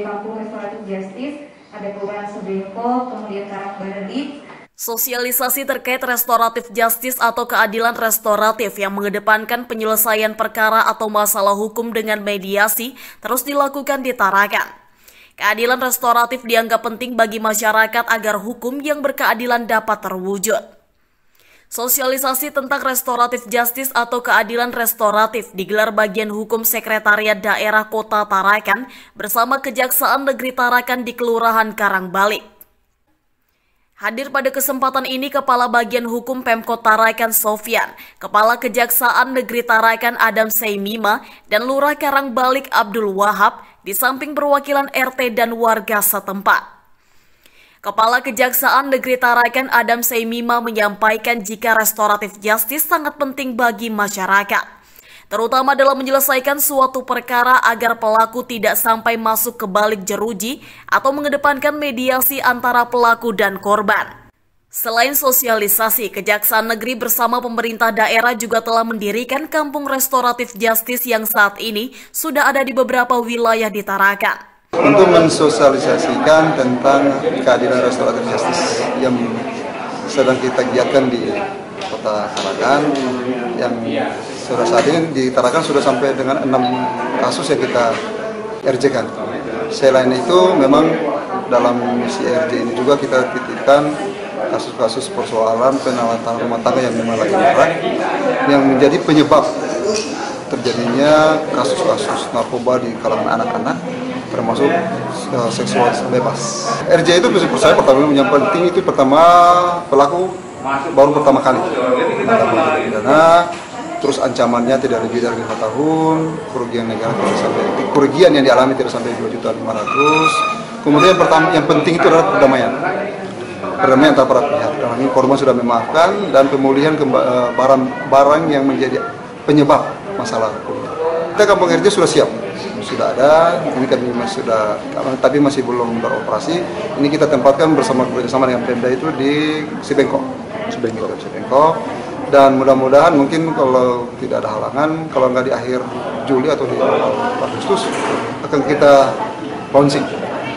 sebagai kampung restoratif justice, ada Kelurahan Sebengko, kemudian Karangbaredit. Sosialisasi terkait restoratif justice atau keadilan restoratif yang mengedepankan penyelesaian perkara atau masalah hukum dengan mediasi terus dilakukan di Tarakan. Keadilan restoratif dianggap penting bagi masyarakat agar hukum yang berkeadilan dapat terwujud. Sosialisasi tentang restoratif justice atau keadilan restoratif digelar bagian hukum Sekretariat Daerah Kota Tarakan bersama Kejaksaan Negeri Tarakan di Kelurahan Karangbalik. Hadir pada kesempatan ini Kepala Bagian Hukum Pemkot Tarakan Sofyan, Kepala Kejaksaan Negeri Tarakan Adam Seimima, dan Lurah Karangbalik Abdul Wahab, di samping perwakilan RT dan warga setempat. Kepala Kejaksaan Negeri Tarakan Adam Seimima menyampaikan jika restoratif justice sangat penting bagi masyarakat, terutama dalam menyelesaikan suatu perkara agar pelaku tidak sampai masuk ke balik jeruji atau mengedepankan mediasi antara pelaku dan korban. Selain sosialisasi, Kejaksaan Negeri bersama pemerintah daerah juga telah mendirikan kampung restoratif justice yang saat ini sudah ada di beberapa wilayah di Tarakan. Untuk mensosialisasikan tentang keadilan restoratif justice yang sedang kita giatkan di Kota Tarakan, yang sudah saat ini di Tarakan sudah sampai dengan 6 kasus yang kita RJ-kan. Selain itu memang dalam misi RJ ini juga kita titipkan kasus-kasus persoalan penalatan rumah tangga yang memang lagi marak, yang menjadi penyebab terjadinya kasus-kasus narkoba di kalangan anak-anak, termasuk seksual bebas. RJ itu saya pertama yang penting itu pertama pelaku baru pertama kali pidana, terus ancamannya tidak lebih dari 5 tahun, kerugian negara tidak sampai, kerugian yang dialami tidak sampai 2.500.000. Kemudian yang penting itu adalah perdamaian antara para pihak. Ini korban sudah memaafkan dan pemulihan barang yang menjadi penyebab masalah hukum. Kita kampung RJ sudah siap, sudah ada. Ini kami sudah, tapi masih belum beroperasi. Ini kita tempatkan bersama dengan Pemda itu di Sebengko. Dan mudah-mudahan mungkin kalau tidak ada halangan, kalau nggak di akhir Juli atau di awal Agustus akan kita launching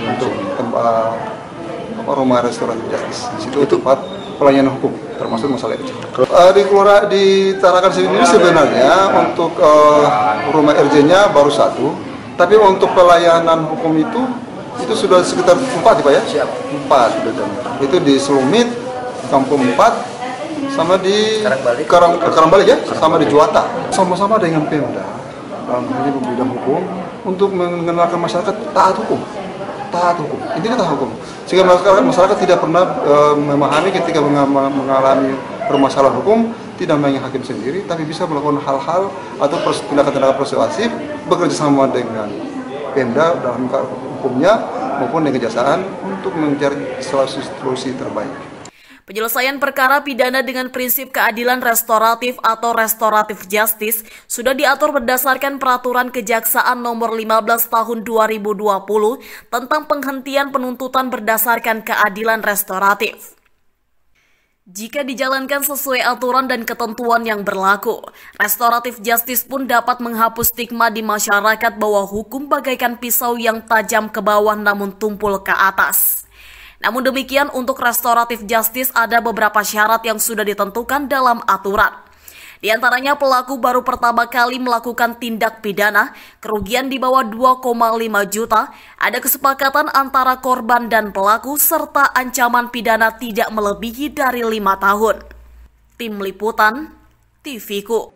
untuk tempat rumah restoratif justice. Di situ tempat pelayanan hukum termasuk masalah RJ. Di Tarakan sendiri sebenarnya untuk rumah RJ-nya baru 1, tapi untuk pelayanan hukum itu sudah sekitar 4 Pak ya? Siap. 4 sudah. Itu di Selumit, Kampung 4, sama di Karangbalik ya, sama di Juwata. Sama-sama dengan Pemda dalam hal ini bidang hukum untuk mengenalkan masyarakat taat hukum. Intinya taat hukum. Sehingga masyarakat tidak pernah memahami ketika mengalami permasalahan hukum, tidak main hakim sendiri, tapi bisa melakukan hal-hal atau tindakan-tindakan persuasif bekerja sama dengan Pemda dalam hukumnya maupun dengan kejaksaan untuk mencari solusi terbaik. Penyelesaian perkara pidana dengan prinsip keadilan restoratif atau restoratif justice sudah diatur berdasarkan Peraturan Kejaksaan Nomor 15 Tahun 2020 tentang penghentian penuntutan berdasarkan keadilan restoratif. Jika dijalankan sesuai aturan dan ketentuan yang berlaku, restoratif justice pun dapat menghapus stigma di masyarakat bahwa hukum bagaikan pisau yang tajam ke bawah namun tumpul ke atas. Namun demikian, untuk restoratif justice ada beberapa syarat yang sudah ditentukan dalam aturan. Di antaranya pelaku baru pertama kali melakukan tindak pidana, kerugian di bawah 2,5 juta, ada kesepakatan antara korban dan pelaku, serta ancaman pidana tidak melebihi dari 5 tahun. Tim Liputan, TVku.